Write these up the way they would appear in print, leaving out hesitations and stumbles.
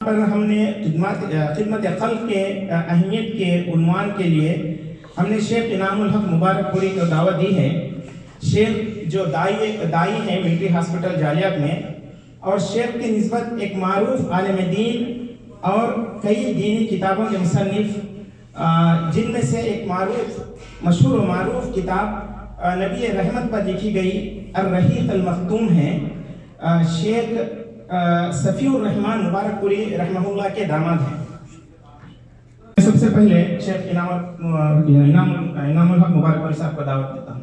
پر ہم نے خدمت خلق کے اہمیت کے عنوان کے لیے ہم نے شیخ انعام الحق مبارک پوری کو دعوت دی ہے۔ شیخ جو دائی ہیں ملٹری ہاسپٹل جالیات میں، اور شیخ کی نسبت ایک معروف عالم دین اور کئی دینی کتابوں کے مصنف، جن میں سے ایک مشہور و معروف کتاب نبی رحمت پر لکھی گئی الرحیق المختوم ہے۔ شیخ صفی الرحمن مبارک پوری رحمہ اللہ کے داماد ہیں۔ سب سے پہلے شیخ انعام الحق مبارک پوری صاحب کو دعوت دیتا ہوں۔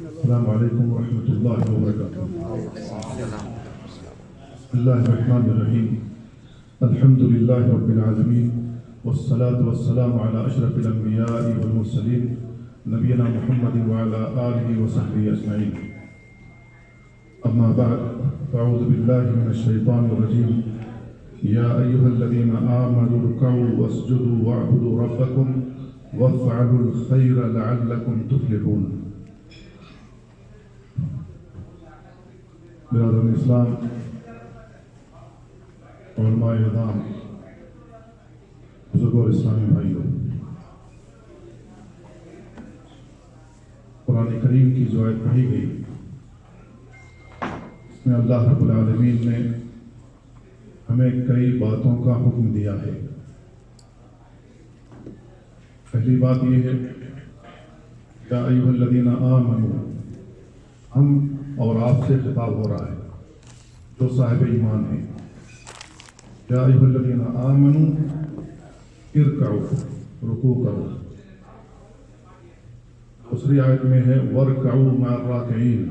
السلام علیکم ورحمۃ اللہ وبرکاتہ۔ بسم اللہ الرحمن الرحیم، الحمد للہ رب العالمین، والصلاة والسلام علی اشرف الانبیاء والمرسلین، نبینا محمد وعلی آلہ وصحبہ اجمعین۔ اما بعد، اعوذ باللہ من الشیطان الرجیم، یا ایہا الذین آمنوا ارکعوا واسجدوا واعبدوا ربکم وافعلوا الخیر لعلکم تفلحون۔ برادران اسلام، علماء اعظام، بزرگوں اور اسلامی بھائیوں، قرآن کریم کی جو آیت پڑھی گئی، اس میں اللہ رب العالمین نے ہمیں کئی باتوں کا حکم دیا ہے۔ پہلی بات یہ ہے، یا ایھا الذین آمنوا، ہم اور آپ سے خطاب ہو رہا ہے جو صاحب ایمان ہیں۔ یا ایھا الذین آمنوا ارکعوا، رکوع کرو۔ دوسری آیت میں ہے وارکعوا مع الراکعین،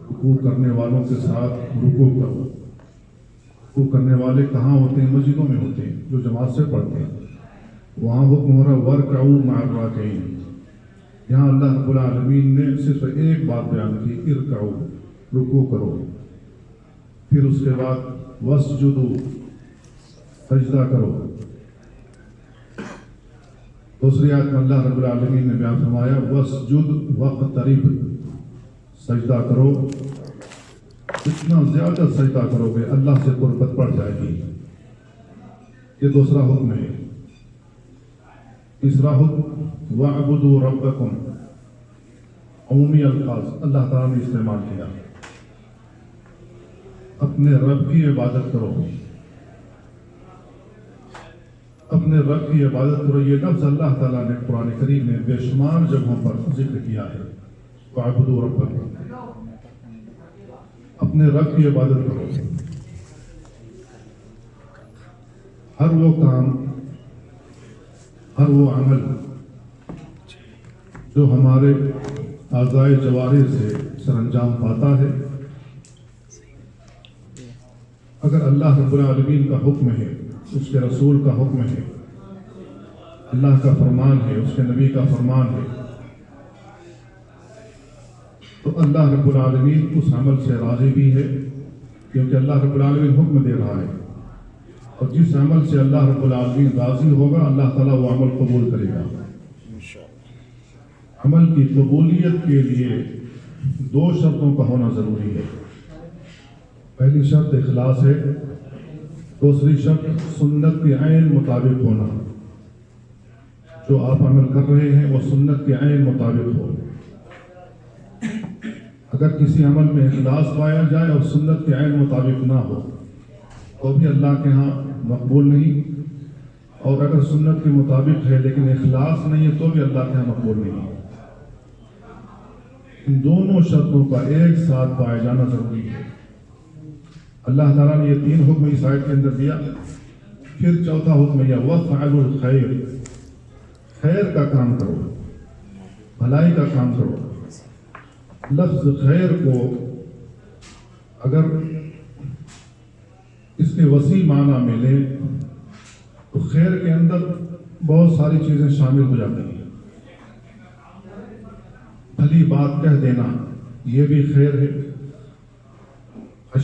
رکوع کرنے والوں کے ساتھ رکوع کرو۔ رکوع کرنے والے کہاں ہوتے ہیں؟ مسجدوں میں ہوتے ہیں، جو جماعت سے پڑھتے ہیں، وہاں حکم ہو رہا ہے وارکعوا مع الراکعین۔ یہاں اللہ رب العالمین نے صرف ایک بات بیان کی، ارکعوا، رکوع کرو۔ پھر اس کے بعد واسجدوا، سجدہ کرو۔ دوسری آیت میں اللہ رب العالمین نے بیان فرمایا واسجد واقترب، سجدہ کرو۔ جتنا زیادہ سجدہ کرو گے اللہ سے قربت بڑھ جائے گی۔ یہ دوسرا حکم ہے۔ تیسرا حکم وَاعْبُدُوا رَبَّكُمْ، عمومی الفاظ اللہ تعالیٰ نے استعمال کیا، اپنے رب کی عبادت کرو، اپنے رب کی عبادت کرو۔ یہ لفظ اللہ تعالیٰ نے قرآن کریم میں بے شمار جگہوں پر ذکر کیا ہے۔ وَاعْبُدُوا رَبَّكُمْ، اپنے رب کی عبادت کرو۔ ہر وہ کام، ہر وہ عمل جو ہمارے اعضائے جوارح سے سر انجام پاتا ہے، اگر اللہ رب العالمین کا حکم ہے، اس کے رسول کا حکم ہے، اللہ کا فرمان ہے، اس کے نبی کا فرمان ہے، تو اللہ رب العالمین اس عمل سے راضی بھی ہے، کیونکہ اللہ رب العالمین حکم دے رہا ہے۔ اور جس عمل سے اللہ رب العالمین راضی ہوگا، اللہ تعالیٰ وہ عمل قبول کرے گا۔ عمل کی قبولیت کے لیے دو شرطوں کا ہونا ضروری ہے۔ پہلی شرط اخلاص ہے، دوسری شرط سنت کے عین مطابق ہونا۔ جو آپ عمل کر رہے ہیں وہ سنت کے عین مطابق ہو۔ اگر کسی عمل میں اخلاص پایا جائے اور سنت کے عین مطابق نہ ہو تو بھی اللہ کے ہاں مقبول نہیں، اور اگر سنت کے مطابق ہے لیکن اخلاص نہیں ہے تو بھی اللہ کے ہاں مقبول نہیں۔ ان دونوں شرطوں کا ایک ساتھ پایا جانا ضروری ہے۔ اللہ تعالیٰ نے یہ تین حکم اس آیت کے اندر دیا۔ پھر چوتھا حکم یہ وَافْعَلُوا الْخَيْرَ، خیر کا کام کرو، بھلائی کا کام کرو۔ لفظ خیر کو اگر اس کے وسیع معنی میں لیں تو خیر کے اندر بہت ساری چیزیں شامل ہو جاتی ہیں۔ بھلی بات کہہ دینا یہ بھی خیر ہے،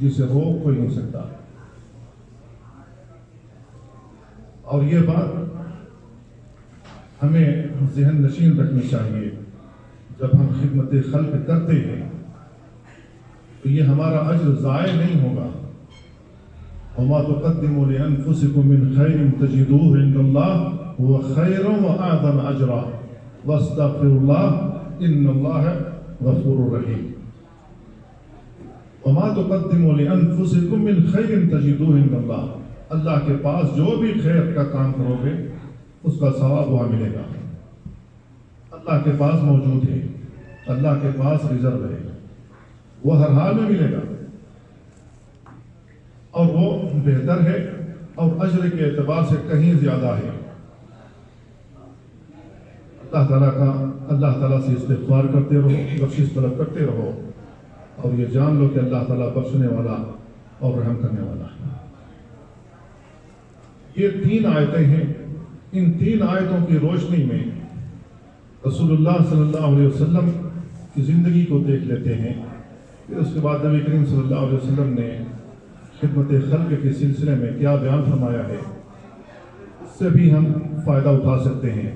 جسے روک کوئی نہیں سکتا. اور یہ بات ہمیں ذہن نشین رکھنی چاہیے. جب ہم خدمت خلق کرتے ہیں تو یہ ہمارا اجر ضائع نہیں ہوگا. وما تقدموا لانفسكم من خير تجدوه عند الله هو خيرا واعظم اجرا واستغفروا الله ان الله غفور رحيم. وما تقدموا لانفسكم من خير تجدوه عند الله. اللہ کے پاس جو بھی خیر کا کام کرو گے اس کا ثواب وہاں ملے گا. اللہ کے پاس موجود ہے, اللہ کے پاس ریزرو ہے, وہ ہر حال میں ملے گا اور وہ بہتر ہے اور اجر کے اعتبار سے کہیں زیادہ ہے. اللہ تعالیٰ سے استغفار کرتے رہو, بخشش طلب کرتے رہو اور یہ جان لو کہ اللہ تعالیٰ بخشنے والا اور رحم کرنے والا ہے. یہ 3 آیتیں ہیں. ان 3 آیتوں کی روشنی میں رسول اللہ صلی اللہ علیہ وسلم کی زندگی کو دیکھ لیتے ہیں. پھر اس کے بعد نبی کریم صلی اللہ علیہ وسلم نے خدمت خلق کے سلسلے میں کیا بیان فرمایا ہے, اس سے بھی ہم فائدہ اٹھا سکتے ہیں.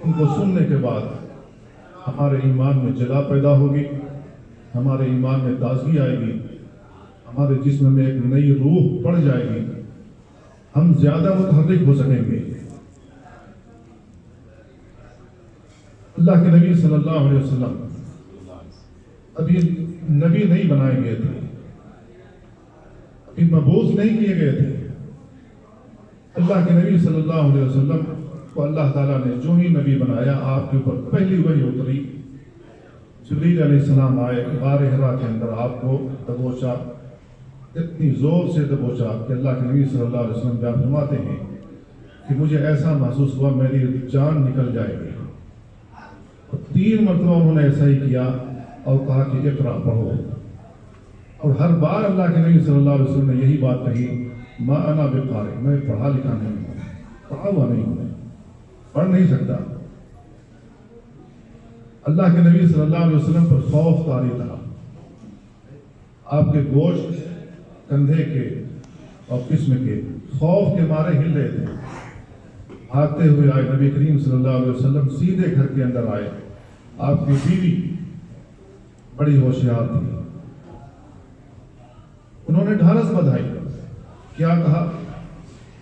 ان کو سننے کے بعد ہمارے ایمان میں جلا پیدا ہوگی, ہمارے ایمان میں تازگی آئے گی, ہمارے جسم میں ایک نئی روح بڑھ جائے گی, ہم زیادہ متحرک ہو سکیں گے. اللہ کے نبی صلی اللہ علیہ وسلم ابھی نبی نہیں بنائے گئے تھے, ابھی مبعوث نہیں کیے گئے تھے. اللہ کے نبی صلی اللہ علیہ وسلم کو اللہ تعالیٰ نے جو ہی نبی بنایا آپ کے اوپر پہلی وحی اتری. جبریل علیہ السلام آئے, غار حرا کے اندر آپ کو دبوچا, اتنی زور سے دبوچا کہ اللہ کے نبی صلی اللہ علیہ وسلم بیان فرماتے ہیں کہ مجھے ایسا محسوس ہوا میری جان نکل جائے گی. 3 مرتبہ انہوں نے ایسا ہی کیا اور کہا کہ اقرا پڑھو. اور ہر بار اللہ کے نبی صلی اللہ علیہ وسلم نے یہی بات کہی, ما انا بقارئ, میں پڑھا لکھا نہیں ہوں, پڑھا ہوا نہیں ہوں, پڑھ نہیں سکتا. اللہ کے نبی صلی اللہ علیہ وسلم پر خوف طاری تھا. آپ کے گوشت کندھے کے اور قسم کے خوف کے مارے ہل رہے تھے. آتے ہوئے آئے نبی کریم صلی اللہ علیہ وسلم, سیدھے گھر کے اندر آئے. آپ کی بیوی بڑی ہوشیار تھی, انہوں نے ڈھارس بدھائی. کیا کہا؟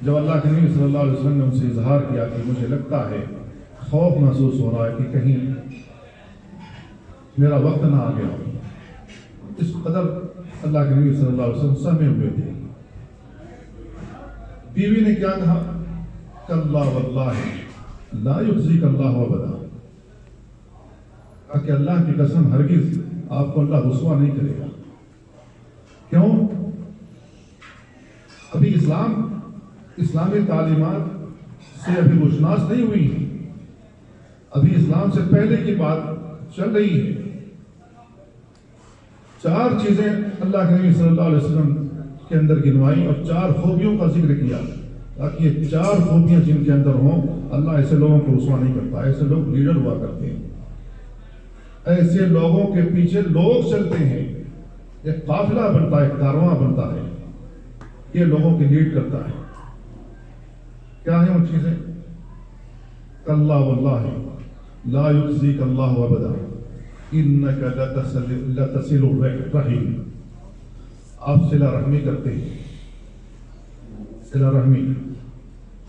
جب اللہ کے نبی صلی اللہ علیہ وسلم نے ان سے اظہار کیا کہ مجھے لگتا ہے, خوف محسوس ہو رہا ہے کہ کہیں میرا وقت نہ آ گیا ہو. اس قدر اللہ کے نبی صلی اللہ علیہ وسلم سہمے ہوئے تھے. بیوی نے کیا کہا؟ کلا واللہ لا یخزیک اللہ ابدا. کہ اللہ کی قسم ہرگز آپ کو اللہ رسوا نہیں کرے گا. کیوں؟ ابھی اسلامی تعلیمات سے ابھی روشناس نہیں ہوئی ہے, ابھی اسلام سے پہلے کی بات چل رہی ہے. 4 چیزیں اللہ کے نبی صلی اللہ علیہ وسلم کے اندر گنوائی اور 4 خوبیوں کا ذکر کیا تاکہ یہ 4 خوبیاں جن کے اندر ہوں, اللہ ایسے لوگوں کو رسوا نہیں کرتا. ایسے لوگ لیڈر ہوا کرتے ہیں, ایسے لوگوں کے پیچھے لوگ چلتے ہیں, ایک قافلہ بنتا ہے, ایک کارواں بنتا ہے, یہ لوگوں کی لیڈ کرتا ہے. کیا ہیں وہ چیزیں؟ کلا واللہ لا یخزیک اللہ ابدا انک لتصل الرحیم. آپ صلہ رحمی کرتے ہیں, صلہ رحمی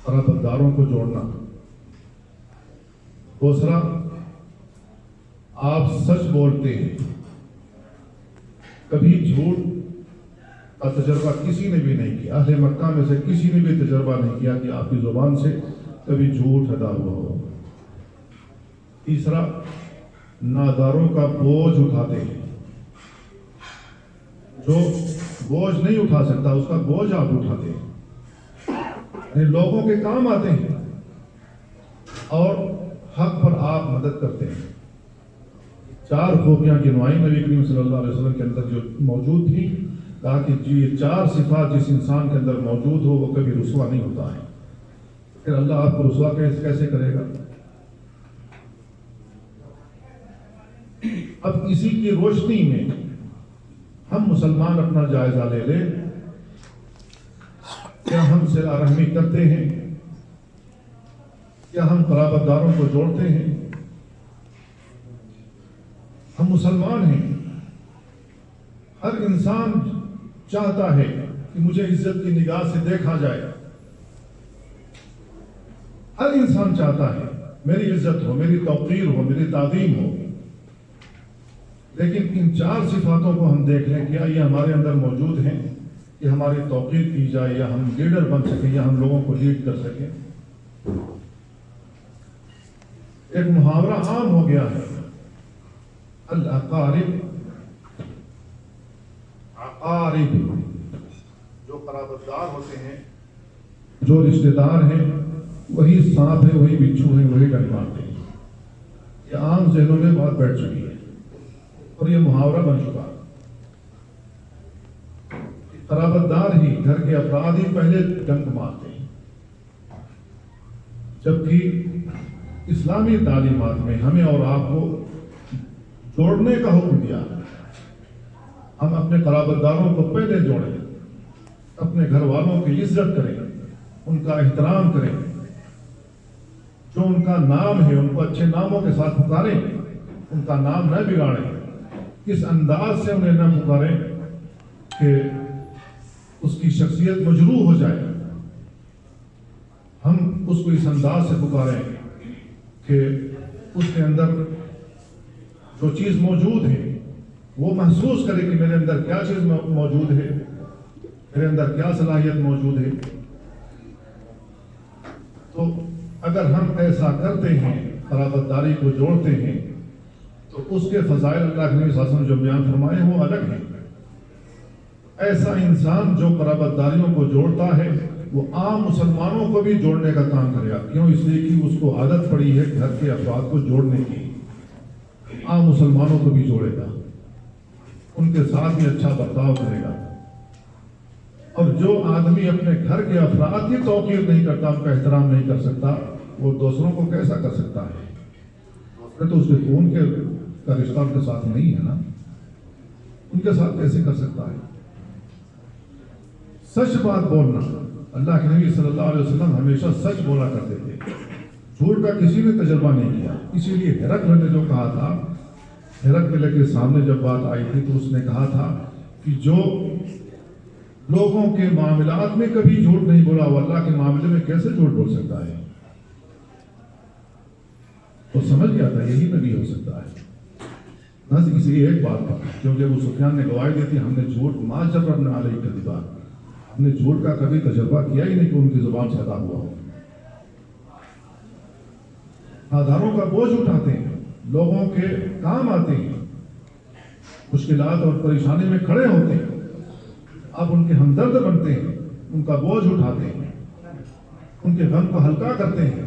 قرابت داروں کو جوڑنا. دوسرا, آپ سچ بولتے ہیں, کبھی جھوٹ کا تجربہ کسی نے بھی نہیں کیا. اہل مکہ میں سے کسی نے بھی تجربہ نہیں کیا کہ آپ کی زبان سے کبھی جھوٹ ادا ہوا ہو. تیسرا, ناداروں کا بوجھ اٹھاتے ہیں. جو بوجھ نہیں اٹھا سکتا اس کا بوجھ آپ اٹھاتے ہیں, یعنی لوگوں کے کام آتے ہیں اور حق پر آپ مدد کرتے ہیں. 4 خوبیاں گنوائی نبی کریم صلی اللہ علیہ وسلم کے اندر جو موجود تھی, کہا کہ یہ 4 صفات جس انسان کے اندر موجود ہو وہ کبھی رسوا نہیں ہوتا ہے. پھر اللہ آپ کو رسوا کیسے کرے گا؟ اب اسی کی روشنی میں ہم مسلمان اپنا جائزہ لے لیں، کیا ہم صلہ رحمی کرتے ہیں؟ کیا ہم قرابت داروں کو جوڑتے ہیں؟ ہم مسلمان ہیں، ہر انسان چاہتا ہے کہ مجھے عزت کی نگاہ سے دیکھا جائے، ہر انسان چاہتا ہے میری عزت ہو، میری توقیر ہو، میری تعظیم ہو۔ لیکن ان 4 صفاتوں کو ہم دیکھ لیں، کیا یہ ہمارے اندر موجود ہیں کہ ہماری توقیر کی جائے، یا ہم لیڈر بن سکیں، یا ہم لوگوں کو لیڈ کر سکیں؟ ایک محاورہ عام ہو گیا ہے، الاقارب، عقارب، جو قرابت دار ہوتے ہیں، جو رشتہ دار ہیں، وہی سانپ ہے، وہی بچھو ہے، وہی ڈنک مارتے ہیں۔ یہ عام ذہنوں میں بات بیٹھ چکی ہے اور یہ محاورہ بن چکا۔ قرابت دار ہی، گھر کے افراد ہی پہلے ڈنک مارتے ہیں، جبکہ اسلامی تعلیمات میں ہمیں اور آپ کو جوڑنے کا حکم دیا۔ ہم اپنے قرابت داروں کو پہلے جوڑیں، اپنے گھر والوں کی عزت کریں، ان کا احترام کریں، جو ان کا نام ہے ان کو اچھے ناموں کے ساتھ پکاریں، ان کا نام نہ بگاڑیں، اس انداز سے انہیں نہ پکاریں کہ اس کی شخصیت مجروح ہو جائے۔ ہم اس کو اس انداز سے پکاریں کہ اس کے اندر جو چیز موجود ہے وہ محسوس کرے کہ میرے اندر کیا چیز موجود ہے، میرے اندر کیا صلاحیت موجود ہے۔ تو اگر ہم ایسا کرتے ہیں، قرابت داری کو جوڑتے ہیں، تو اس کے فضائل اللہ کے نبی صلی اللہ علیہ وسلم جو بیان فرمائے وہ الگ ہیں۔ ایسا انسان جو قرابت داریوں کو جوڑتا ہے وہ عام مسلمانوں کو بھی جوڑنے کا کام کرے گا۔ کیوں؟ اس لیے کہ اس کو عادت پڑی ہے گھر کے افراد کو جوڑنے کی، عام مسلمانوں کو بھی جوڑے گا، ان کے ساتھ بھی اچھا برتاؤ کرے گا۔ اور جو آدمی اپنے گھر کے افراد کی توقیر نہیں کرتا، ان کا احترام نہیں کر سکتا، وہ دوسروں کو کیسا کر سکتا ہے؟ تو اس کے خون کا رشتہ ان کے ساتھ نہیں ہے نا، ان کے ساتھ کیسے کر سکتا ہے؟ سچ بات بولنا، اللہ کے نبی صلی اللہ علیہ وسلم ہمیشہ سچ بولا کرتے تھے، جھوٹ کا کسی نے تجربہ نہیں کیا۔ اسی لیے ہرقل نے جو کہا تھا، ہرقل کے سامنے جب بات آئی تھی تو اس نے کہا تھا کہ جو لوگوں کے معاملات میں کبھی جھوٹ نہیں بولا، وہ اللہ کے معاملے میں کیسے جھوٹ بول سکتا ہے؟ تو سمجھ گیا تھا یہی نبی ہو سکتا ہے، نہ کسی ایک بات پر، کیونکہ ابو سفیان نے گواہی دی تھی، ہم نے جھوٹ ما جربنا علیہ کذبا، ہم نے جھوٹ کا کبھی تجربہ کیا ہی نہیں کہ ان کی زبان سے ادا ہوا ہو۔ آدھاروں کا بوجھ اٹھاتے ہیں، لوگوں کے کام آتے ہیں، مشکلات اور پریشانی میں کھڑے ہوتے ہیں، آپ ان کے ہمدرد بنتے ہیں، ان کا بوجھ اٹھاتے ہیں، ان کے غم کو ہلکا کرتے ہیں،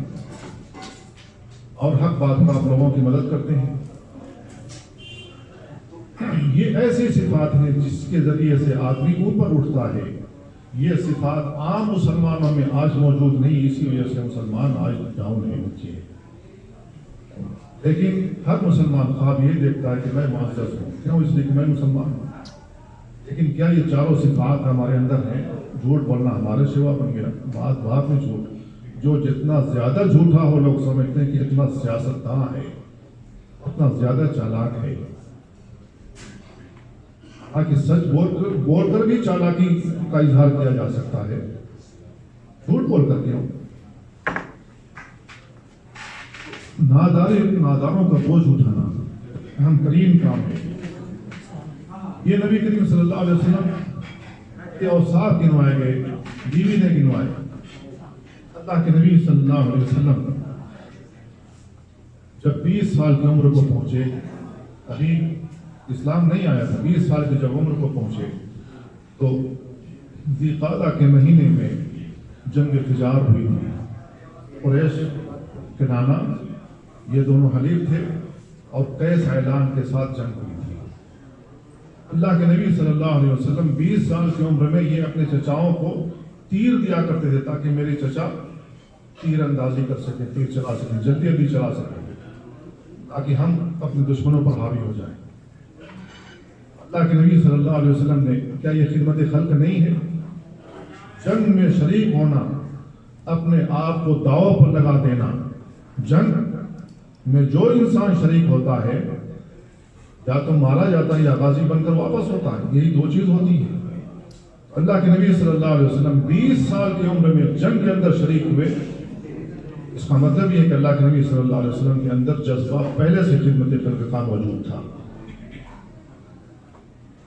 اور حق بات پر آپ لوگوں کی مدد کرتے ہیں۔ یہ ایسی صفات ہیں جس کے ذریعے سے آدمی اوپر اٹھتا ہے۔ یہ صفات عام مسلمانوں میں آج موجود نہیں، اسی وجہ سے مسلمان آج ڈاؤن ہے، بچے۔ لیکن ہر مسلمان خواب یہ دیکھتا ہے کہ میں معزز ہوں، کیوں؟ اس لیے کہ میں مسلمان ہوں۔ لیکن کیا یہ چاروں صفات ہمارے اندر ہیں؟ جھوٹ بولنا ہمارے سوا بن گیا، بات میں جھوٹ۔ جو جتنا زیادہ جھوٹا ہو، لوگ سمجھتے ہیں کہ اتنا سیاستداں ہے، اتنا زیادہ چالاک ہے۔ حالانکہ سچ بول کر بھی چالاکی کا اظہار کیا جا سکتا ہے، جھوٹ بول کر کیوں؟ نادانوں کا بوجھ اٹھانا اہم ترین کام ہے۔ یہ نبی کریم صلی اللہ علیہ وسلم کے اوصاف گنوائے گئے، بیوی نے گنوائے۔ اللہ کے نبی صلی اللہ علیہ وسلم جب 20 سال کی عمر کو پہنچے، ابھی اسلام نہیں آیا تھا، 20 سال کی جب عمر کو پہنچے تو ذی قعدہ کے مہینے میں جنگ فجار ہوئی تھی۔ قریش کنانہ یہ دونوں حلیف تھے اور قیس اعلان کے ساتھ جنگ ہوئی تھی۔ اللہ کے نبی صلی اللہ علیہ وسلم 20 سال کی عمر میں یہ اپنے چچاؤں کو تیر دیا کرتے تھے تاکہ میرے چچا تیر اندازی کر سکیں، تیر چلا سکیں، جلدی چلا سکیں، تاکہ ہم اپنے دشمنوں پر حاوی ہو جائیں۔ اللہ کے نبی صلی اللہ علیہ وسلم نے کیا یہ خدمت خلق نہیں ہے؟ جنگ میں شریک ہونا، اپنے آپ کو داؤ پر لگا دینا. جنگ میں جو انسان شریک ہوتا ہے یا تو مارا جاتا ہے یا غازی بن کر واپس ہوتا ہے. یہی دو چیز ہوتی ہے. اللہ کے نبی صلی اللہ علیہ وسلم 20 سال کی عمر میں جنگ کے اندر شریک ہوئے. اس کا مطلب یہ ہے کہ اللہ کے نبی صلی اللہ علیہ وسلم کے اندر جذبہ پہلے سے خدمت خلق کا موجود تھا.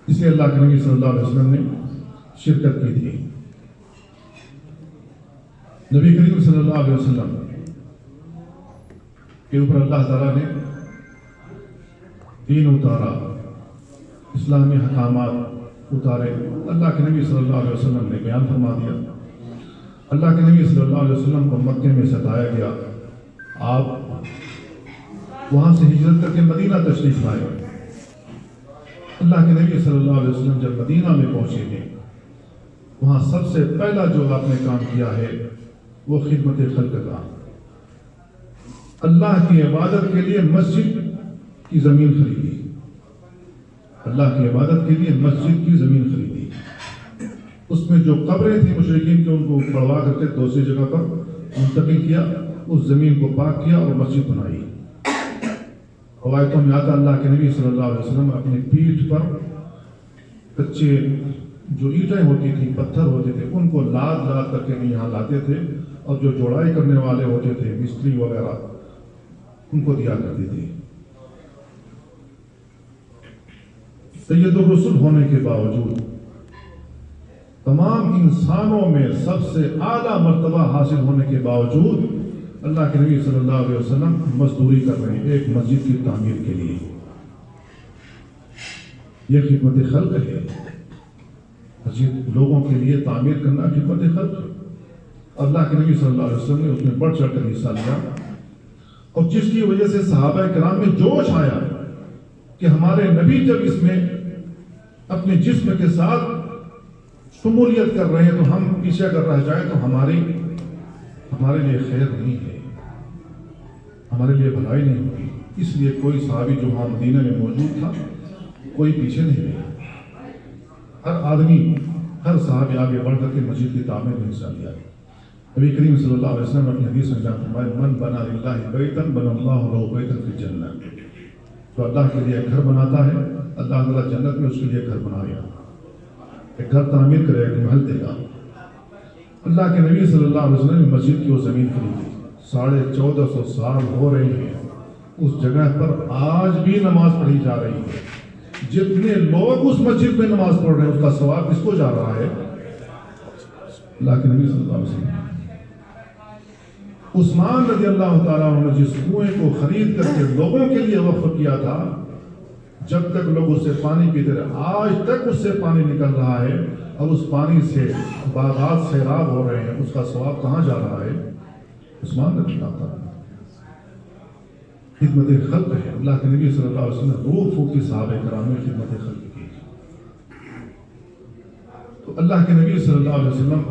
اس لیے اللہ کے نبی صلی اللہ علیہ وسلم نے شرکت کی تھی. نبی کریم صلی اللہ علیہ وسلم کے اوپر اللہ تعالیٰ نے دین اتارا، اسلامی حکامات اتارے. اللہ کے نبی صلی اللہ علیہ وسلم نے بیان فرما دیا. اللہ کے نبی صلی اللہ علیہ وسلم کو مکے میں ستایا گیا. آپ وہاں سے ہجرت کر کے مدینہ تشریف لائے. اللہ کے نبی صلی اللہ علیہ وسلم جب مدینہ میں پہنچے ہیں، وہاں سب سے پہلا جو آپ نے کام کیا ہے وہ خدمت خلق کا. اللہ کی عبادت کے لیے مسجد کی زمین خریدی. اللہ کی عبادت کے لیے مسجد کی زمین خریدی. اس میں جو قبریں تھیں مشرکین کے، ان کو پڑوا کر کے دوسری جگہ پر منتقل کیا. اس زمین کو پاک کیا اور مسجد بنائی. روایتوں میں آتا اللہ کے نبی صلی اللہ علیہ وسلم اپنی پیٹھ پر کچے جو اینٹیں ہوتی تھیں، پتھر ہوتے تھے، ان کو لاد لاد کر کے یہاں لاتے تھے، اور جو جوڑائی کرنے والے ہوتے تھے مستری وغیرہ ان کو دیا کرتے تھے. سید الرسل ہونے کے باوجود، تمام انسانوں میں سب سے اعلیٰ مرتبہ حاصل ہونے کے باوجود، اللہ کے نبی صلی اللہ علیہ وسلم مزدوری کر رہے ہیں ایک مسجد کی تعمیر کے لیے. یہ خدمت خلق ہے. مسجد لوگوں کے لیے تعمیر کرنا خدمت خلق ہے. اللہ کے نبی صلی اللہ علیہ وسلم نے اس میں بڑھ چڑھ کر حصہ لیا، اور جس کی وجہ سے صحابہ کرام میں جوش آیا کہ ہمارے نبی جب اس میں اپنے جسم کے ساتھ شمولیت کر رہے ہیں تو ہم پیچھے اگر رہ جائیں تو ہمارے لیے خیر نہیں ہے، ہمارے لیے بھلائی نہیں ہوگی. اس لیے کوئی صحابی جو وہاں مدینہ میں موجود تھا کوئی پیچھے نہیں رہا. ہر آدمی، ہر صحابی آگے بڑھ کر کے مسجد کی تعمیر میں حصہ لیا. نبی کریم صلی اللہ علیہ وسلم اپنی حدیث میں جان فرمائے، من بنا للہ بیتا بنا اللہ لہ بیتا فی الجنہ. جو اللہ کے لیے گھر بناتا ہے، اللہ تعالیٰ جنت میں اس کے لیے گھر بنائے گا، ایک گھر تعمیر کرے گا، ایک محل دے گا. اللہ کے نبی صلی اللہ علیہ وسلم نے مسجد کی وہ زمین خریدی. 1450 سال ہو رہے ہیں اس جگہ پر آج بھی نماز پڑھی جا رہی ہے. جتنے لوگ اس مسجد میں نماز پڑھ رہے ہیں اس کا ثواب کس کو جا رہا ہے؟ اللہ کے نبی صلی اللہ علیہ وسلم. عثمان رضی اللہ تعالیٰ عنہ نے جس کنویں کو خرید کر کے لوگوں کے لیے وقف کیا تھا، جب تک لوگ اس سے پانی پیتے رہے، آج تک اس سے پانی نکل رہا ہے، اور اس پانی سے باغات سیراب ہو رہے ہیں. اس کا ثواب کہاں جا رہا ہے؟ عثمان رضی اللہ تعالیٰ. خدمت خلق ہے. اللہ کے نبی صلی اللہ علیہ وسلم نے روح پھونکی صحابہ کرام نے خدمت خلق کی. تو اللہ کے نبی صلی اللہ علیہ وسلم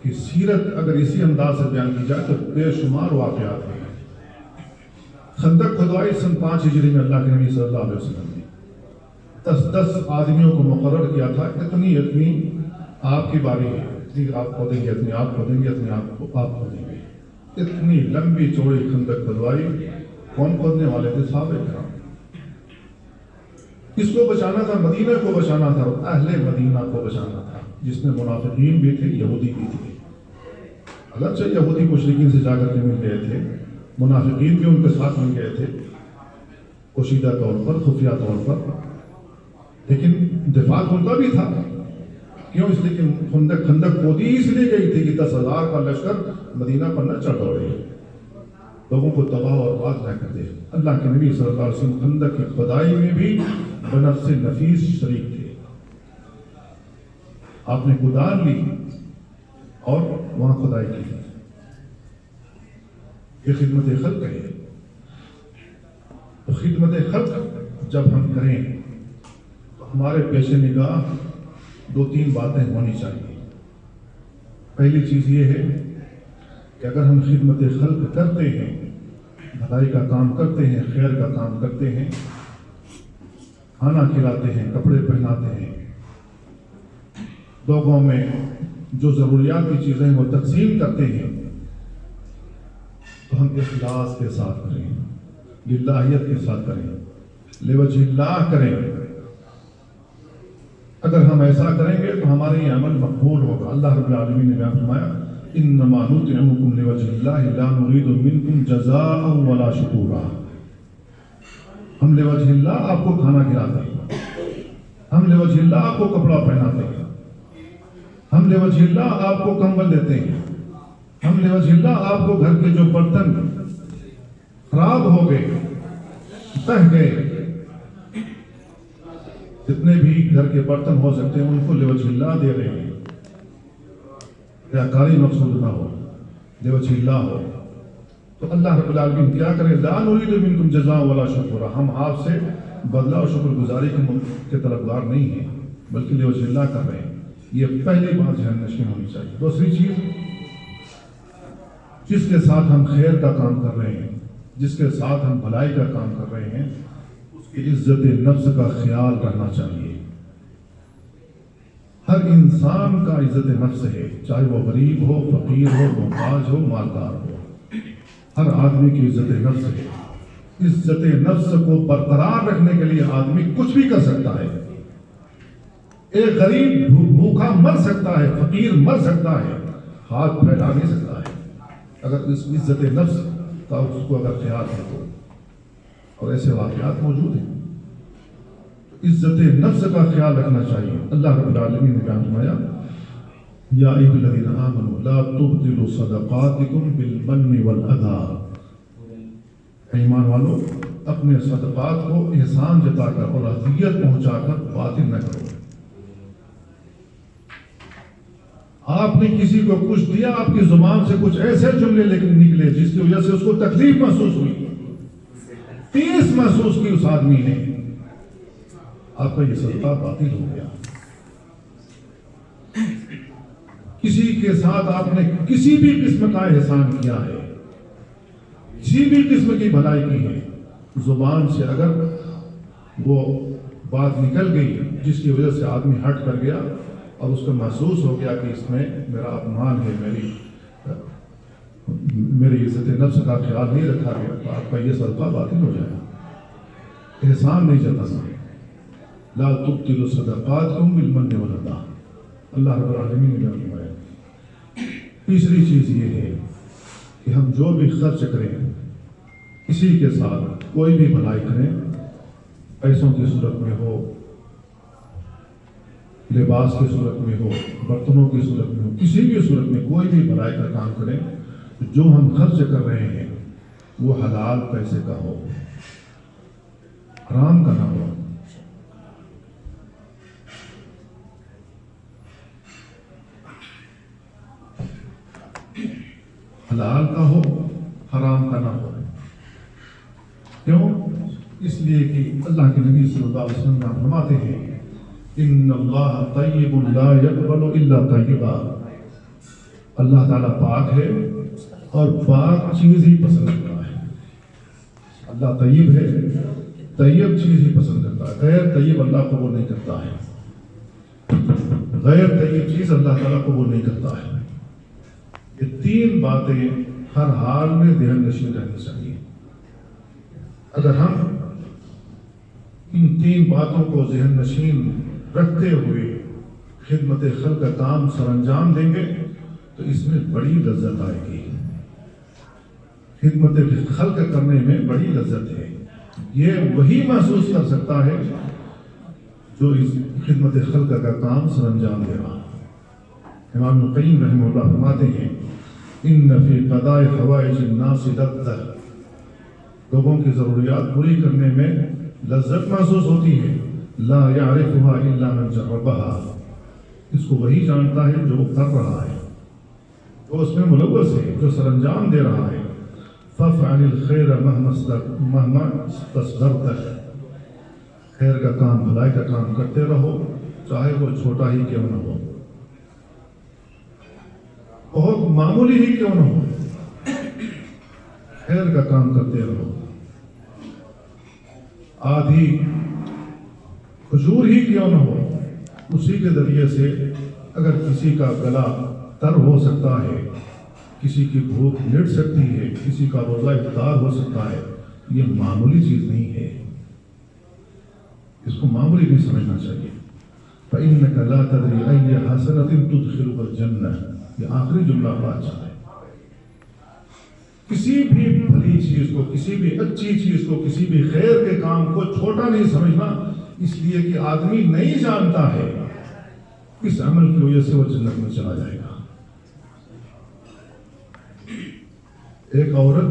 کی سیرت اگر اسی انداز سے بیان کی جائے تو بے شمار واقعات ہیں. خندق کھدوائی سن 5 ہجری میں اللہ کے نبی صلی اللہ علیہ وسلم نے 10 آدمیوں کو مقرر کیا تھا. اتنی آپ کی باری ہے، اتنی آپ کھودیں گے، اتنی آپ کھودیں گے، اتنی آپ کھودیں گے. اتنی لمبی چوڑی خندق کھدوائی. کون کھودنے والے تھے؟ صحابہ کرام. کس کو بچانا تھا؟ مدینہ کو بچانا تھا، اہل مدینہ کو بچانا تھا، جس میں منافقین بھی تھے، یہودی بھی تھے. اگرچہ یہودی مشرکین سے جا کر کے مل گئے تھے، منافقین بھی ان کے ساتھ مل گئے تھے پوشیدہ طور پر، خفیہ طور پر، لیکن دفاع ان کا بھی تھا. کیوں؟ اس لیے کہ خندق کھودی اس لیے گئی تھی کہ 10,000 کا لشکر مدینہ پر نہ چڑھ دوڑے، لوگوں کو تباہ اور برباد نہ کر دے. اللہ کے نبی صلی اللہ علیہ وسلم خندق کی کھدائی میں بھی بنفس نفیس شریک تھے. آپ نے کدال لی اور وہاں کھدائی کی. یہ خدمت خلق ہے. تو خدمت خلق جب ہم کریں تو ہمارے پیش نگاہ 2-3 باتیں ہونی چاہیے. پہلی چیز یہ ہے کہ اگر ہم خدمت خلق کرتے ہیں، بھلائی کا کام کرتے ہیں، خیر کا کام کرتے ہیں، کھانا کھلاتے ہیں، کپڑے پہناتے ہیں، لوگوں میں جو ضروریات کی چیزیں وہ تقسیم کرتے ہیں، تو ہم اخلاص کے ساتھ کریں، للہیت کے ساتھ کریں، لوجہ اللہ کریں۔ اگر ہم ایسا کریں گے تو ہمارے یہ عمل مقبول ہوگا۔ اللہ رب العالمین نے بیان فرمایا انما نطعمکم لوجہ اللہ لا نرید منکم جزاء ولا شکورا۔ ہم لوجہ اللہ آپ کو کھانا کھلاتے ہیں، ہم لوجہ اللہ آپ کو کپڑا پہناتے ہیں، ہم لوجہ اللہ آپ کو کمبل دیتے ہیں، ہم لوجہ اللہ آپ کو گھر کے جو برتن خراب ہو گئے، بہہ گئے، جتنے بھی گھر کے برتن ہو سکتے ہیں ان کو لوجہ اللہ دے رہے ہیں۔ ریاکاری مقصود نہ ہو، لوجہ اللہ ہو، تو اللہ رب العالمین کیا کرے؟ لا نرید منکم جزاء ولا شکورا۔ ہم آپ سے بدلہ اور شکر گزاری کے طلبگار نہیں ہیں، بلکہ لوجہ اللہ کر رہے ہیں۔ یہ پہلی بات ذہن نشین ہونی چاہیے۔ دوسری چیز، جس کے ساتھ ہم خیر کا کام کر رہے ہیں، جس کے ساتھ ہم بھلائی کا کام کر رہے ہیں، اس کی عزت نفس کا خیال رہنا چاہیے۔ ہر انسان کا عزت نفس ہے، چاہے وہ غریب ہو، فقیر ہو، محتاج ہو، مالدار ہو، ہر آدمی کی عزت نفس ہے۔ عزت نفس کو برقرار رکھنے کے لیے آدمی کچھ بھی کر سکتا ہے۔ ایک غریب بھوکا مر سکتا ہے، فقیر مر سکتا ہے، ہاتھ پھیلا نہیں سکتا ہے، اگر اس عزت نفس کا اس کو اگر خیال ہے تو۔ اور ایسے واقعات موجود ہیں۔ عزت نفس کا خیال رکھنا چاہیے۔ اللہ رب العالمین نے بیان فرمایا یا ایھا الذین آمنوا لا تبطلوا صدقاتکم بالمن والاذی۔ ایمان والو، اپنے صدقات کو احسان جتا کر اور اذیت پہنچا کر باطل نہ کرو۔ آپ نے کسی کو کچھ دیا، آپ کی زبان سے کچھ ایسے جملے لیکن نکلے جس کی وجہ سے اس کو تکلیف محسوس ہوئی، ٹھیس محسوس کی اس آدمی نے، آپ کا یہ صدقہ باطل ہو گیا۔ کسی کے ساتھ آپ نے کسی بھی قسم کا احسان کیا ہے، کسی بھی قسم کی بھلائی کی ہے، زبان سے اگر وہ بات نکل گئی جس کی وجہ سے آدمی ہٹ کر گیا اور اس کو محسوس ہو گیا کہ اس میں میرا اپمان ہے، میری عزت نفس کا خیال نہیں رکھا گیا، تو آپ کا یہ صدقہ باطل ہو جائے گا۔ احسان نہیں جتانا۔ لا تبطلوا صدقاتکم بالمن والاذی، اللہ رب العالمین نے بیان فرمایا۔ تیسری چیز یہ ہے کہ ہم جو بھی خرچ کریں، کسی کے ساتھ کوئی بھی بھلائی کریں، پیسوں کی صورت میں ہو، لباس کی صورت میں ہو، برتنوں کی صورت میں ہو، کسی بھی صورت میں کوئی بھی بھلائی کا کام کریں، جو ہم خرچ کر رہے ہیں وہ حلال پیسے کا ہو، حرام کا نہ ہو۔ حلال کا ہو، حرام کا نہ ہو۔ کیوں؟ اس لیے کہ اللہ کے نبی صلی اللہ علیہ وسلم فرماتے ہیں ان اللہ طیب لا یقبل الا طیبا۔ اللہ تعالیٰ پاک ہے اور پاک چیز ہی پسند کرتا ہے۔ اللہ طیب ہے، طیب چیز ہی پسند کرتا ہے، غیر طیب اللہ قبول نہیں کرتا ہے، غیر طیب چیز اللہ تعالیٰ قبول نہیں کرتا ہے۔ یہ تین باتیں ہر حال میں ذہن نشین رہنی چاہیے۔ اگر ہم ان تین باتوں کو ذہن نشین رکھتے ہوئے خدمت خلق کا کام سر انجام دیں گے تو اس میں بڑی لذت آئے گی۔ خدمت خلق کرنے میں بڑی لذت ہے۔ یہ وہی محسوس کر سکتا ہے جو اس خدمت خلق کا کام سر انجام دے رہا۔ امام القیم رحمہ اللہ فرماتے ہیں ان فی قضاء حوائج الناس لذة، لوگوں کی ضروریات پوری کرنے میں لذت محسوس ہوتی ہے، لا يعرفها الا من جربها، اس کو وہی جانتا ہے جو کر رہا ہے، جو اس میں ملوث ہے، جو سر انجام دے رہا ہے۔ فافعل الخير مهما استصغرت، خیر کا کام، بھلائی کا کام کرتے رہو، چاہے وہ چھوٹا ہی کیوں نہ ہو، بہت معمولی ہی کیوں نہ ہو، خیر کا کام کرتے رہو۔ حضور ہی کیوں نہ ہو، اسی کے ذریعے سے اگر کسی کا گلا تر ہو سکتا ہے، کسی کی بھوک مٹ سکتی ہے، کسی کا روزہ افطار ہو سکتا ہے، یہ معمولی چیز نہیں ہے، اس کو معمولی نہیں سمجھنا چاہیے۔ فَإِنَّكَ لَا تَدْرِي أَيَّ حَسَنَةٍ تُدْخِلُكَ الْجَنَّةَ، یہ آخری جملہ بادشاہ ہے۔ کسی بھی بھلی چیز کو، کسی بھی اچھی چیز کو، کسی بھی خیر کے کام کو چھوٹا نہیں سمجھنا، اس لیے کہ آدمی نہیں جانتا ہے اس عمل کی وجہ سے وہ جنت میں چلا جائے گا۔ ایک عورت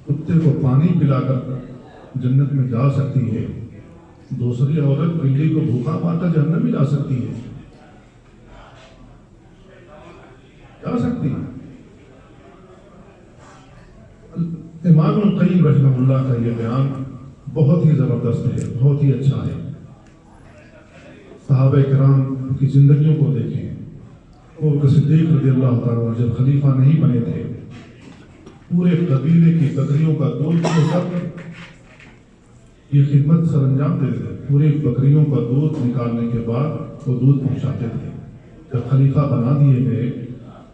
کتے کو پانی پلا کر جنت میں جا سکتی ہے، دوسری عورت بلی کو بھوکا مار کر جہنم میں جا سکتی ہے، جا سکتی ہے۔ امام القیم رحمہ اللہ کا یہ بیان بہت ہی زبردست ہے، بہت ہی اچھا ہے۔ صحابہ کرام کی زندگیوں کو دیکھیں، وہ صدیق رضی اللہ تعالیٰ جب خلیفہ نہیں بنے تھے، پورے قبیلے کی بکریوں کا دودھ یہ خدمت سر انجام دیتے تھے، پوری بکریوں کا دودھ نکالنے کے بعد وہ دودھ پہنچاتے تھے۔ جب خلیفہ بنا دیے گئے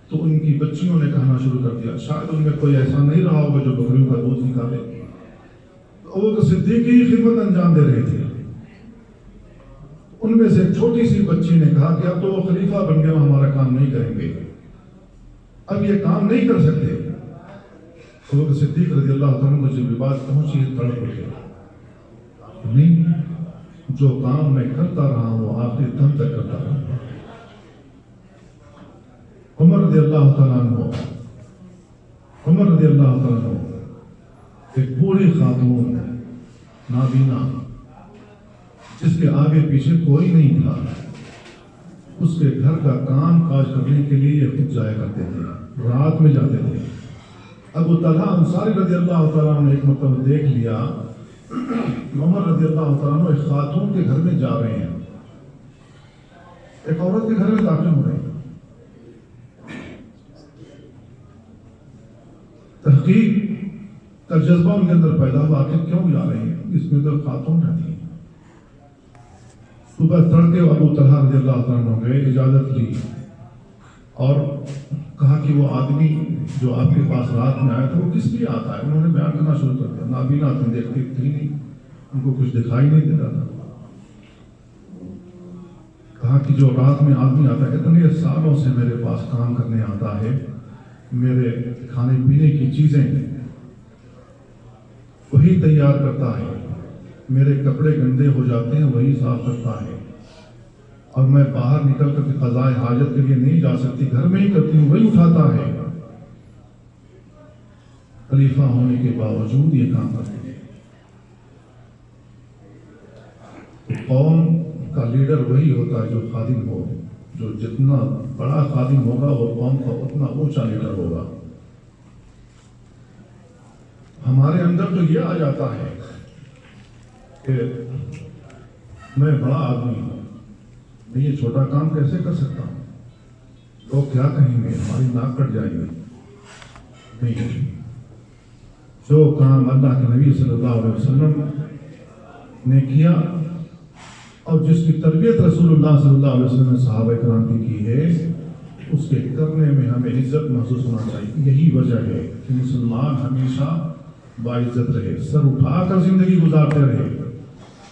تو ان کی بچیوں نے کہنا شروع کر دیا، شاید ان میں کوئی ایسا نہیں رہا ہوگا جو بکریوں کا دودھ نکالے، وہ تو صدیق کی خدمت انجام دے رہے تھے۔ ان میں سے ایک چھوٹی سی بچی نے کہا کہ اب تو وہ خلیفہ بن گئے، ہمارا کام نہیں کریں گے، اب یہ کام نہیں کر سکتے۔ تو صدیق رضی اللہ تعالیٰ کو جب یہ بات پہنچی تڑپ اٹھے، نہیں، جو کام میں کرتا رہا ہوں وہ آخری دم تک کرتا رہا ہوں۔ عمر رضی اللہ تعالیٰ عنہ ایک بوڑھی خاتون نابینا جس کے آگے پیچھے کوئی نہیں تھا، اس کے گھر کا کام کاج کرنے کے لیے یہ خود جایا کرتے تھے، رات میں جاتے تھے۔ ابو طلحہ انصاری رضی اللہ تعالیٰ نے ایک مرتبہ دیکھ لیا عمر رضی اللہ تعالیٰ ایک خاتون کے گھر میں جا رہے ہیں، ایک عورت کے گھر میں داخل ہو رہے ہیں۔ تحقیق کا جذبہ ان کے اندر پیدا ہوا، آخر کیوں جا رہے ہیں، اس میں تو خاتون رہتی ہے۔ صبح تڑکے ابو طلحہ رضی اللہ تعالیٰ نے گئے، اجازت لی اور کہا کہ وہ آدمی جو آپ کے پاس رات میں آیا تھا وہ کس لیے آتا ہے؟ انہوں نے بیان کرنا شروع کر دیا، نابینا تم دیکھتی تھی نہیں، ان کو کچھ دکھائی نہیں دیتا تھا۔ کہا کہ جو رات میں آدمی آتا ہے، اتنے سالوں سے میرے پاس کام کرنے آتا ہے، میرے کھانے پینے کی چیزیں وہی تیار کرتا ہے، میرے کپڑے گندے ہو جاتے ہیں وہی صاف کرتا ہے، اور میں باہر نکل کر کے قضائے حاجت کے لیے نہیں جا سکتی، گھر میں ہی کرتی ہوں، وہی اٹھاتا ہے۔ خلیفہ ہونے کے باوجود یہ کام کرتے ہیں۔ قوم کا لیڈر وہی ہوتا ہے جو خادم ہو، جو جتنا بڑا خادم ہوگا وہ قوم کا اتنا اونچا لیڈر ہوگا۔ ہمارے اندر تو یہ آ جاتا ہے کہ میں بڑا آدمی ہوں، میں یہ چھوٹا کام کیسے کر سکتا ہوں، لوگ کیا کہیں گے، ہماری ناک کٹ جائے گی۔ نہیں، جو کام اللہ کے نبی صلی اللہ علیہ وسلم نے کیا اور جس کی تربیت رسول اللہ صلی اللہ علیہ وسلم نے صحابہ کرام کی ہے، اس کے کرنے میں ہمیں عزت محسوس ہونا چاہیے۔ یہی وجہ ہے کہ مسلمان ہمیشہ باعزت رہے، سر اٹھا کر زندگی گزارتے رہے،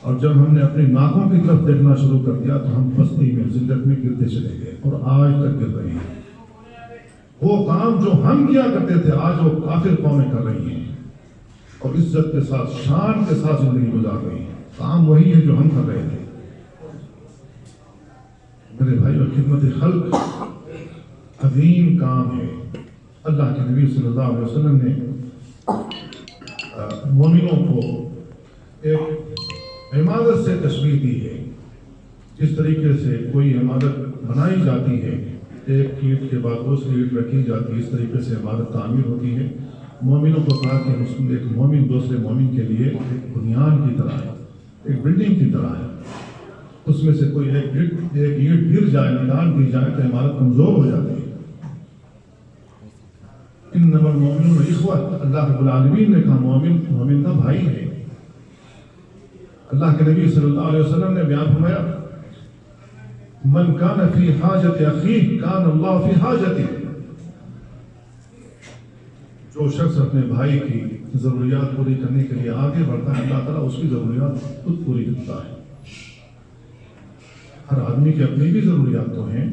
اور جب ہم نے اپنی ناکوں کی طرف دیکھنا شروع کر دیا تو ہم پستی میں ذلت میں گرتے چلے گئے، اور آج تک گر رہے ہیں۔ وہ کام جو ہم کیا کرتے تھے آج وہ کافر قومیں کر رہی ہیں، اور عزت کے ساتھ شان کے ساتھ زندگی گزار رہی ہیں۔ کام وہی ہے جو ہم کر رہے تھے۔ میرے بھائی، خدمت خلق عظیم کام ہے۔ اللہ کے نبی صلی اللہ علیہ وسلم نے مومنوں کو ایک عمارت سے تشبیہ دی ہے، جس طریقے سے کوئی عمارت بنائی جاتی ہے، ایک اینٹ کے بعد دوسری اینٹ رکھی جاتی ہے، اس طریقے سے عمارت تعمیر ہوتی ہے۔ مومنوں کو کہا کہ ایک مومن دوسرے مومن کے لیے ایک بنیاد کی طرح ہے، ایک بلڈنگ کی طرح ہے، اس میں سے کوئی ایک اینٹ گر جائے، نکال دی جائے تو عمارت کمزور ہو جاتی ہے۔ انما المؤمنون اخوہ، اللہ رب العالمین نے کہا مومن کا بھائی ہے۔ اللہ کے نبی صلی اللہ علیہ وسلم نے بیان فرمایا من کان فی حاجت اخیہ کان اللہ فی حاجتہ، جو شخص اپنے بھائی کی ضروریات پوری کرنے کے لیے آگے بڑھتا ہے اللہ تعالیٰ اس کی ضروریات خود پوری کرتا ہے۔ ہر آدمی کی اپنی بھی ضروریات تو ہیں،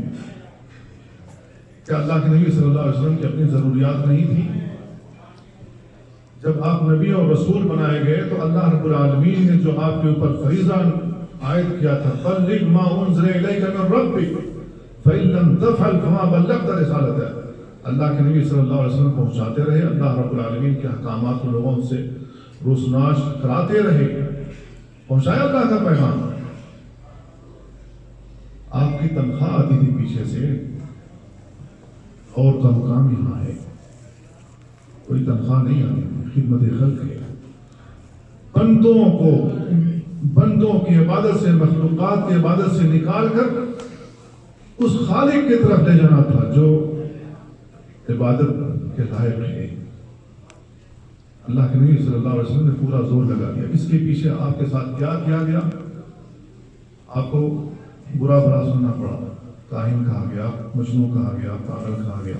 کیا اللہ کے نبی صلی اللہ علیہ وسلم کی اپنی ضروریات نہیں تھی؟ جب آپ نبی اور رسول بنائے گئے تو اللہ رب العالمین نے جو آپ کے اوپر فریضہ عائد کیا تھا بلغ ما انزل الیک من ربک فإن لم تفعل فما بلغت رسالتہ، اللہ کے نبی صلی اللہ علیہ وسلم پہنچاتے رہے، اللہ رب العالمین کے احکامات کو لوگوں سے روشناس کراتے رہے، پہنچایا اللہ کا پیغام۔ آپ کی تنخواہ آتی تھی پیچھے سے، اور کا مقام یہاں ہے، کوئی تنخواہ نہیں آتی، خدمت خلق ہے۔ بندوں کی عبادت سے، مخلوقات کی عبادت سے نکال کر اس خالق کی طرف لے جانا تھا جو عبادت کے لائق ہے۔ اللہ کے نبی صلی اللہ علیہ وسلم نے پورا زور لگا دیا۔ اس کے پیچھے آپ کے ساتھ کیا کیا گیا؟ آپ کو برا بھلا سننا پڑا، کاہن کہا گیا، مجنون کہا گیا، پاگل کہا گیا،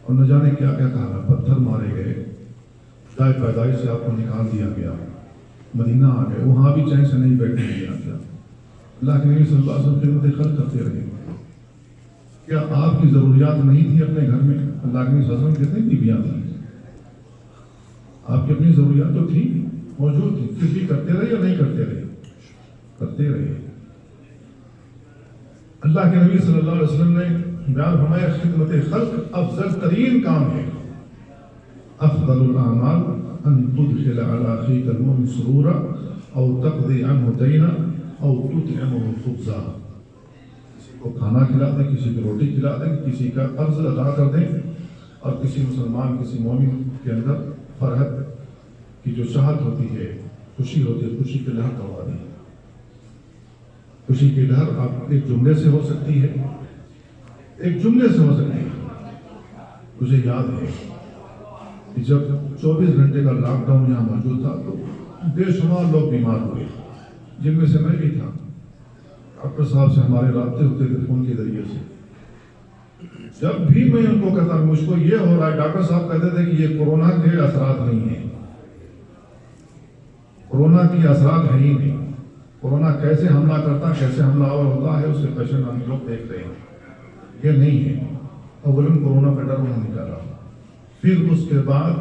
اور نہ جانے کیا کیا کہا گیا، پتھر مارے گئے، جائے پیدائش سے آپ کو نکال دیا گیا، مدینہ آ گئے، وہاں بھی چین سے نہیں بیٹھنے دیا گیا۔ اللہ کے نبی صلی اللہ علیہ وسلم خدمت خلق کرتے رہے۔ کیا آپ کی ضروریات نہیں تھی اپنے گھر میں؟ اللہ کے نبی صلی اللہ علیہ وسلم کتنی بیویاں تھیں، آپ کی اپنی ضروریات تو تھی، موجود تھی، پھر بھی کرتے رہے یا نہیں کرتے رہے؟ کرتے رہے۔ اللہ کے نبی صلی اللہ علیہ وسلم نے بیان فرمایا خدمت خلق افضل ترین کام ہے۔ افضل الاعمال ان تدخل على اخيك المؤمن سرورا او تقضي عنه دينا او تطعمه خبزا، کسی کو کھانا کھلا دیں، کسی کو روٹی کھلا دیں، کسی کا قرض ادا کر دیں، اور کسی مسلمان، کسی مومن کے اندر فرحت کی جو چاہت ہوتی ہے، خوشی ہوتی ہے، خوشی کی لہر کروا دیں۔ خوشی کی لہر آپ ایک جملے سے ہو سکتی ہے، ایک جملے سے ہو سکتی ہے۔ مجھے یاد ہے کہ جب 24 گھنٹے کا لاک ڈاؤن یہاں موجود تھا تو بے شمار لوگ بیمار ہوئے، جن میں سے میں بھی تھا۔ ڈاکٹر صاحب سے ہمارے رابطے ہوتے تھے فون کے ذریعے سے، جب بھی میں ان کو کہتا مجھ کو یہ ہو رہا ہے، ڈاکٹر صاحب کہتے تھے کہ یہ کورونا کے اثرات نہیں ہیں، کورونا کی اثرات ہے ہی نہیں، کورونا کیسے حملہ کرتا، کیسے حملہ آور ہوتا ہے، اس کے پیشنٹ ہم لوگ دیکھ رہے ہیں، یہ نہیں ہے۔ اولاً کورونا کا ڈر انہوں نے نکالا، پھر اس کے بعد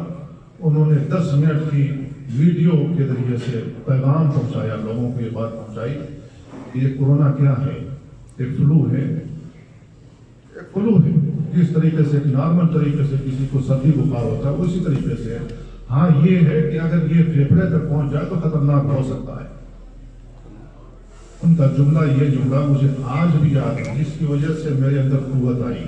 انہوں نے 10 منٹ کی ویڈیو کے ذریعے سے پیغام پہنچایا، لوگوں کو یہ بات پہنچائی کہ یہ کورونا کیا ہے، ایک فلو ہے، ایک فلو ہے، جس طریقے سے ایک نارمل طریقے سے کسی کو سردی بخار ہوتا ہے اسی طریقے سے ہے۔ ہاں یہ ہے کہ اگر یہ پھیپھڑے تک پہنچ جائے تو خطرناک ہو سکتا ہے۔ ان کا جملہ، یہ جملہ مجھے آج بھی یاد ہے، جس کی وجہ سے میرے اندر قوت آئی،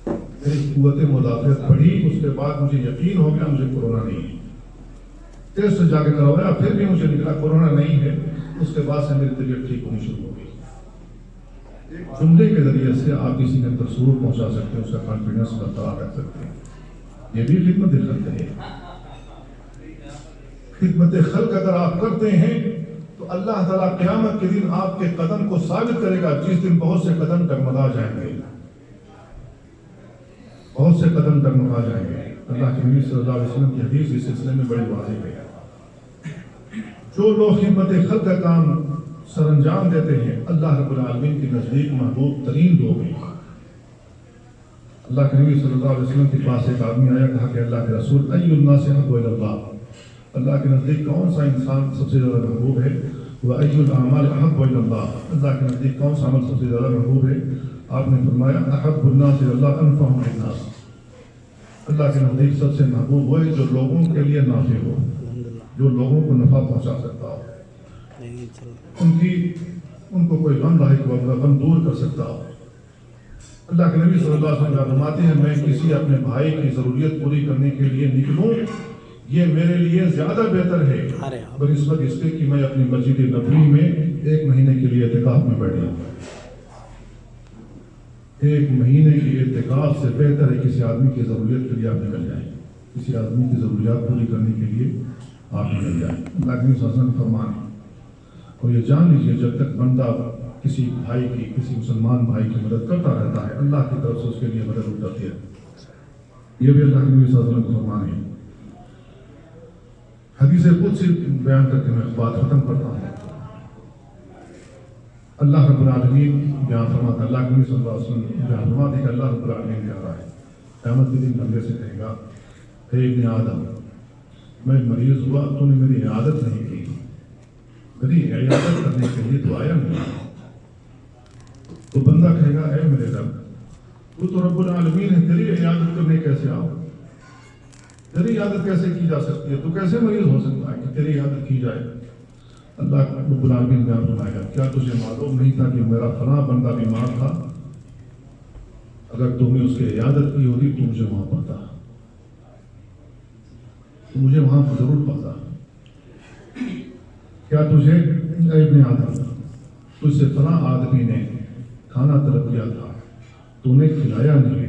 میری قوت مدافعت بڑھی، اس کے بعد مجھے یقین ہو گیا مجھے کورونا نہیں ہے۔ ٹیسٹ جا کے کروایا، پھر بھی مجھے نکلا کورونا نہیں ہے۔ اس کے بعد سے میری طبیعت ٹھیک ہونی شروع ہو گئی۔ ایک جملے کے ذریعے سے آپ کسی کے اندر سرور پہنچا سکتے ہیں، اس کا کانفیڈنس برقرار رکھ سکتے ہیں، یہ بھی خدمت خلق ہے۔ خدمت خلق اگر آپ کرتے ہیں تو اللہ تعالیٰ قیامت کے دن آپ کے قدم کو ثابت کرے گا، جس دن بہت سے قدم ڈگمگا جائیں گے، بہت سے قدم ڈگمگا جائیں گے۔ اللہ کے نبی صلی اللہ علیہ وسلم کی حدیث اس سلسلے میں بڑی واضح ہے۔ جو لوگ خدمت خلق کا کام سر انجام دیتے ہیں، اللہ رب العالمین کے نزدیک محبوب ترین لوگ ہیں۔ اللہ کے نبی صلی اللہ علیہ وسلم کے پاس ایک آدمی آیا، کہا کہ اللہ کے رسول ای الناس احب الی اللہ، اللہ کے نزدیک کون سا انسان سب سے زیادہ محبوب ہے؟ وَأَيُّ الْأَعْمَالِ أَحَبُّ إِلَى اللَّهِ، اللہ کے نزدیک کون سا عمل سب سے زیادہ محبوب ہے؟ آپ نے فرمایا احب الناس إلى اللَّهِ أَنفَعُهُمْ لِلنَّاسِ، اللہ کے نزدیک سب سے محبوب وہ ہے جو لوگوں کے لیے نافع ہو، جو لوگوں کو نفع پہنچا سکتا ہو، ان کو کوئی غم لاحق ہو، غم دور کر سکتا ہو۔ اللہ کے نبی صلی اللہ علیہ وسلم فرماتے ہیں میں کسی اپنے بھائی کی ضروریت پوری کرنے کے لیے نکلوں، یہ میرے لیے زیادہ بہتر ہے بنسبت اس کے کہ میں اپنی مسجد نبوی میں 1 مہینے کے لیے اعتکاف میں بیٹھ جاؤں۔ 1 مہینے کی اعتکاف سے بہتر ہے کسی آدمی کی ضروریت کے لیے آپ نکل جائیں، کسی آدمی کی ضروریات پوری کرنے کے لیے آپ نکل جائیں۔ اللہ کے نبی صلی اللہ علیہ وسلم فرمان اور یہ جان لیجیے جب تک بندہ کسی بھائی کی کسی مسلمان بھائی کی مدد کرتا رہتا ہے اللہ کی طرف سے اس کے لیے مدد اترتی ہے. یہ بھی اللہ کے نبی صلی اللہ علیہ وسلم کا فرمان ہے. حدیث قدسی بیان کر کے میں بات ختم کرتا ہوں. اللہ رب العالمین بیان فرماتا ہے, اللہ کے نبی صلی اللہ علیہ وسلم بیان فرماتے ہیں کہ اللہ رب العالمین کہہ رہا ہے قیامت کے دن بندے سے کہے گا, اے ابن آدم میں مریض ہوا تو نے میری عیادت نہیں کی, میری عیادت کرنے کے لیے تو آیا نہیں. تو بندہ کہے گا اے میرے رب تو رب العالمین ہے, تیری عیادت کرنے کیسے آؤ, تیری عیادت کیسے کی جا سکتی ہے, تو کیسے مریض ہو سکتا ہے کہ تیری عیادت کی جائے. اللہ رب العالمین بیان فرمائے گا کیا تجھے معلوم نہیں تھا کہ میرا فلاں بندہ بیمار تھا, اگر تم نے اس کی عیادت کی ہوتی تو مجھے وہاں پاتا, تو مجھے وہاں ضرور پاتا. کیا تجھے اے ابن آدم تجھ سے فلاں آدمی نے کھانا طلب کیا تھا تو نے کھلایا نہیں.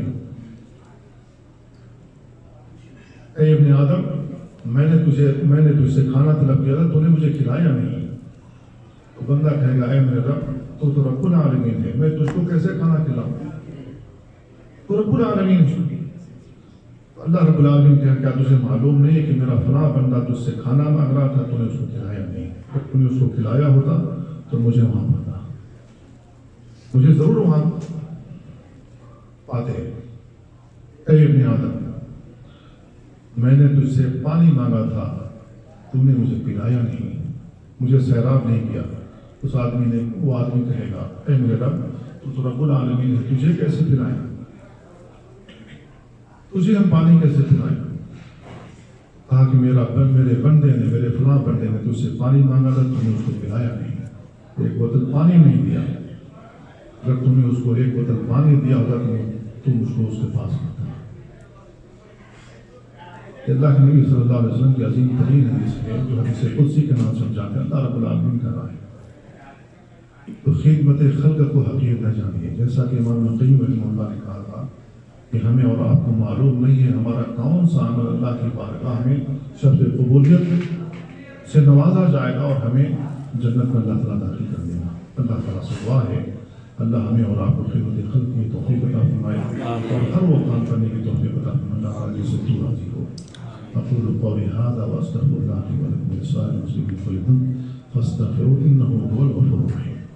اے ابن آدم میں نے تجھ سے کھانا طلب کیا تھا تو نے مجھے کھلایا نہیں. تو بندہ کہے گا اے میرے رب تو رب العالمین ہے, میں تجھ کو کیسے کھانا کھلاؤں, تو رب العالمین ہے. اللہ رب العالمین کہا کیا تجھے معلوم نہیں ہے کہ میرا فلاں بندہ تجھ سے کھانا مانگ رہا تھا تو نے اس کو کھلایا نہیں, اگر تو نے اس کو کھلایا ہوتا تو مجھے وہاں پاتا, مجھے ضرور وہاں پاتے. اے ابن آدم میں نے تجھ سے پانی مانگا تھا تو نے مجھے پلایا نہیں, مجھے سیراب نہیں کیا. اس آدمی نے وہ آدمی کہے گا اے میرے رب تو رب العالمین ہے, تجھے کیسے پلائیں, تجھے ہم پانی کیسے پلائیں. کہا کہ میرے بندے نے میرے فلاں بندے نے تجھ سے پانی مانگا تھا تو نے اس کو پلایا نہیں, ایک بوتل پانی نہیں دیا. اگر تم نے اس کو ایک بوتل پانی دیا ہوتا تو تم اس کو اس کے پاس کرتا. اللہ کے نبی صلی اللہ علیہ وسلم کی عظیم ترین حدیث ہے جو حدیث قدسی کے نام سمجھاتے ہیں. اللہ رب العالمین کہہ رہا ہے تو خدمت خلق کو حقیر نہ جانیے, جیسا کہ امام ابن قیم رحمہ اللہ نے کہا تھا کہ ہمیں اور آپ کو معلوم نہیں ہے ہمارا کون سا عمل اللہ کی بارگاہ میں شرط قبولیت سے نوازا جائے گا اور ہمیں جنت میں اللہ تعالیٰ داخل کر دے گا. اللہ تعالیٰ سے دعا ہے اللہ ہمیں اور آپ کو خدمت خلق کی توفیق عطا فرمائے اور ہر وہ کام کرنے کی توفیق عطا فرمائے. اللہ تعالیٰ جس سے تو راضی ہو. اقول قولي هذا واستغفر الله لي ولكم ولسائر المسلمين كلهم فاستغفروه انه هو الغفور الرحيم.